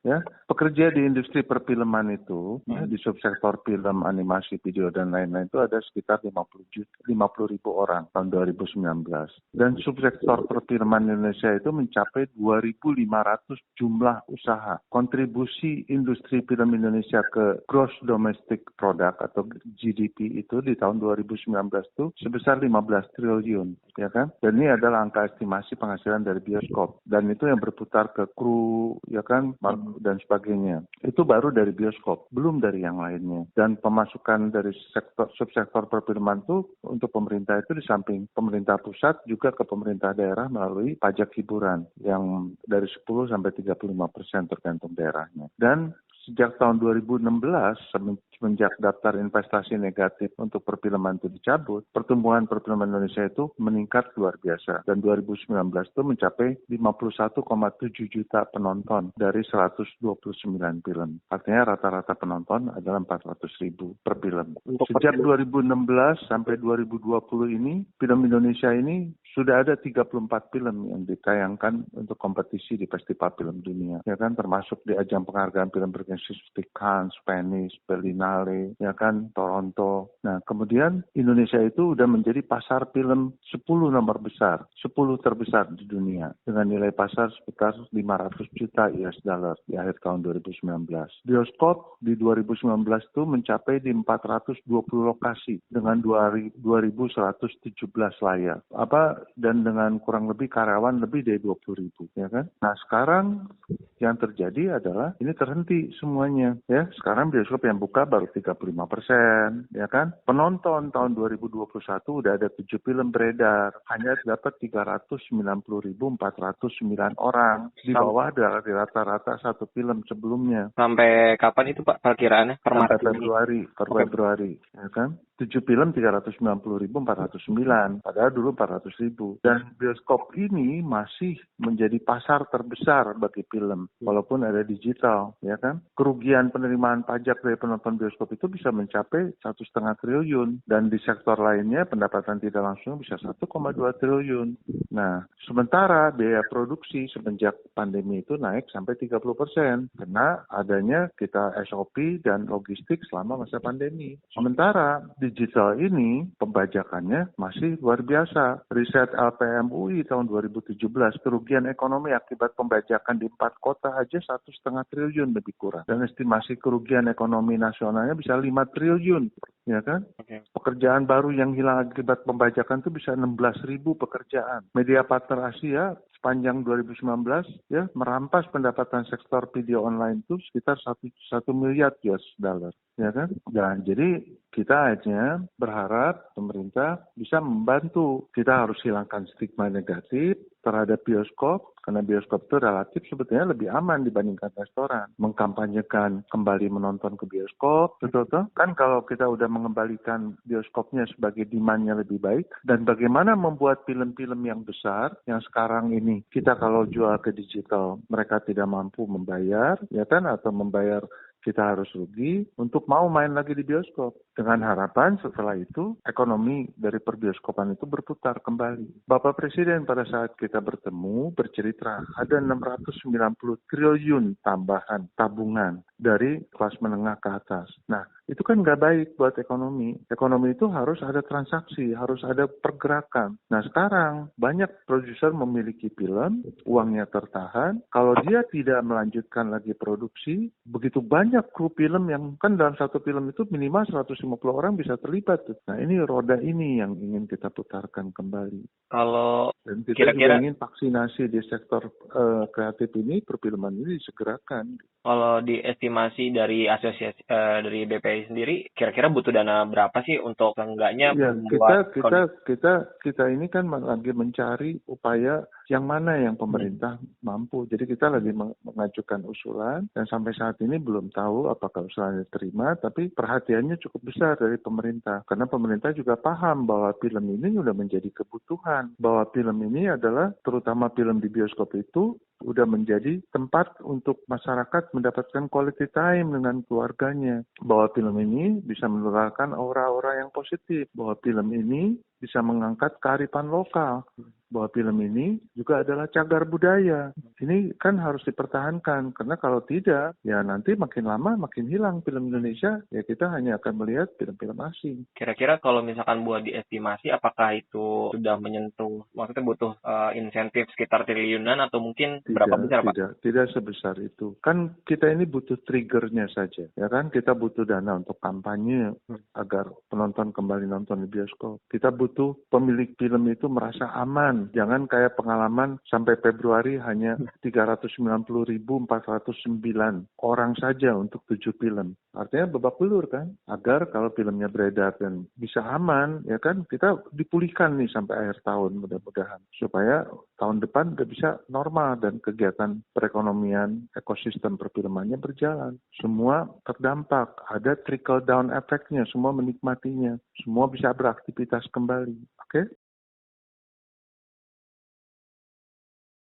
Ya, pekerja di industri perfilman itu, ya, di subsektor film, animasi, video, dan lain-lain itu ada sekitar 50.000 orang tahun 2019. Dan subsektor perfilman Indonesia itu mencapai 2.500 jumlah usaha. Kontribusi industri film Indonesia ke gross domestic product atau GDP itu di tahun 2019 itu sebesar 15 triliun, ya kan? Dan ini adalah angka estimasi penghasilan dari bioskop. Dan itu yang berputar ke kru, ya kan, dan sebagainya. Itu baru dari bioskop, belum dari yang lainnya. Dan pemasukan dari subsektor perfilman itu untuk pemerintah itu di samping pemerintah pusat juga ke pemerintah daerah melalui pajak hiburan yang dari 10 sampai 35% tergantung daerahnya. Dan sejak tahun 2016, semenjak daftar investasi negatif untuk perfilman itu dicabut, pertumbuhan perfilman Indonesia itu meningkat luar biasa. Dan 2019 itu mencapai 51,7 juta penonton dari 129 film. Artinya rata-rata penonton adalah 400.000 per film. Sejak 2016 sampai 2020 ini, film Indonesia ini sudah ada 34 film yang ditayangkan untuk kompetisi di festival film dunia. Ya kan, termasuk di ajang penghargaan film bergensi seperti Cannes, Venice, Berlinale, ya kan, Toronto. Nah, kemudian Indonesia itu udah menjadi pasar film 10 nomor besar, 10 terbesar di dunia dengan nilai pasar sekitar 500 juta US dollar di akhir tahun 2019. Bioskop di 2019 itu mencapai di 420 lokasi dengan 2.117 layar. Dan dengan kurang lebih karyawan lebih dari 20.000, ya kan? Nah, sekarang yang terjadi adalah ini terhenti semuanya, ya. Sekarang bioskop yang buka baru 35%, ya kan? Penonton tahun 2021 udah ada 7 film beredar, hanya dapat 390.409 orang, di bawah dari rata-rata satu film sebelumnya. Sampai kapan itu Pak perkiraannya? Sampai Februari, ya kan? 7 film 390.409, padahal dulu 400.000. Dan bioskop ini masih menjadi pasar terbesar bagi film, walaupun ada digital, ya kan? Kerugian penerimaan pajak dari penonton bioskop itu bisa mencapai 1,5 triliun, dan di sektor lainnya pendapatan tidak langsung bisa 1,2 triliun. Nah, sementara biaya produksi semenjak pandemi itu naik sampai 30%, karena adanya kita SOP dan logistik selama masa pandemi. Sementara digital ini pembajakannya masih luar biasa. Riset LPM UI tahun 2017, kerugian ekonomi akibat pembajakan di 4 kota aja 1,5 triliun lebih kurang. Dan estimasi kerugian ekonomi nasionalnya bisa 5 triliun, ya kan? Okay. Pekerjaan baru yang hilang akibat pembajakan itu bisa 16.000 pekerjaan. Media partner Asia sepanjang 2019 ya merampas pendapatan sektor video online itu sekitar 1 miliar US dollar, ya kan? Dan jadi kita hanya berharap pemerintah bisa membantu. Kita harus hilangkan stigma negatif terhadap bioskop, karena bioskop itu relatif sebetulnya lebih aman dibandingkan restoran. Mengkampanyekan kembali menonton ke bioskop, betul-betul. Kan kalau kita udah mengembalikan bioskopnya sebagai demand-nya lebih baik, dan bagaimana membuat film-film yang besar, yang sekarang ini kita kalau jual ke digital, mereka tidak mampu membayar, ya kan, atau membayar kita harus rugi untuk mau main lagi di bioskop. Dengan harapan setelah itu ekonomi dari perbioskopan itu berputar kembali. Bapak Presiden pada saat kita bertemu bercerita ada 690 triliun tambahan tabungan dari kelas menengah ke atas. Nah, itu kan nggak baik buat ekonomi. Ekonomi itu harus ada transaksi, harus ada pergerakan. Nah, sekarang banyak produser memiliki film, uangnya tertahan. Kalau dia tidak melanjutkan lagi produksi, begitu banyak kru film yang kan dalam satu film itu minimal 150 orang bisa terlibat. Nah, ini roda ini yang ingin kita putarkan kembali. Kalau dan kita juga ingin vaksinasi di sektor kreatif ini, perfilman ini disegerakan. Kalau diestimasi dari asosiasi dari BPI sendiri, kira-kira butuh dana berapa sih untuk enggaknya membuat kita ini kan lagi mencari upaya yang mana yang pemerintah mampu. Jadi kita lagi mengajukan usulan dan sampai saat ini belum tahu apakah usulannya diterima, tapi perhatiannya cukup besar dari pemerintah. Karena pemerintah juga paham bahwa film ini sudah menjadi kebutuhan, bahwa film ini adalah terutama film di bioskop itu udah menjadi tempat untuk masyarakat mendapatkan quality time dengan keluarganya. Bahwa film ini bisa menularkan aura-aura yang positif. Bahwa film ini bisa mengangkat kearifan lokal. bahwa film ini juga adalah cagar budaya. Ini kan harus dipertahankan, karena kalau tidak, ya nanti makin lama makin hilang film Indonesia, ya kita hanya akan melihat film-film asing. Kira-kira kalau misalkan buat diestimasi, apakah itu sudah menyentuh, maksudnya butuh insentif sekitar triliunan atau mungkin berapa besar, Pak? Tidak sebesar itu. Kan kita ini butuh triggernya saja, ya kan? Kita butuh dana untuk kampanye agar penonton kembali nonton di bioskop. Kita butuh pemilik film itu merasa aman. Jangan kayak pengalaman sampai Februari hanya 390.409 orang saja untuk 7 film. Artinya babak belur kan? Agar kalau filmnya beredar dan bisa aman, ya kan? Kita dipulihkan nih sampai akhir tahun mudah-mudahan. Supaya tahun depan udah bisa normal dan kegiatan perekonomian, ekosistem perfilmannya berjalan. Semua terdampak. Ada trickle down efeknya, semua menikmatinya. Semua bisa beraktivitas kembali. Oke?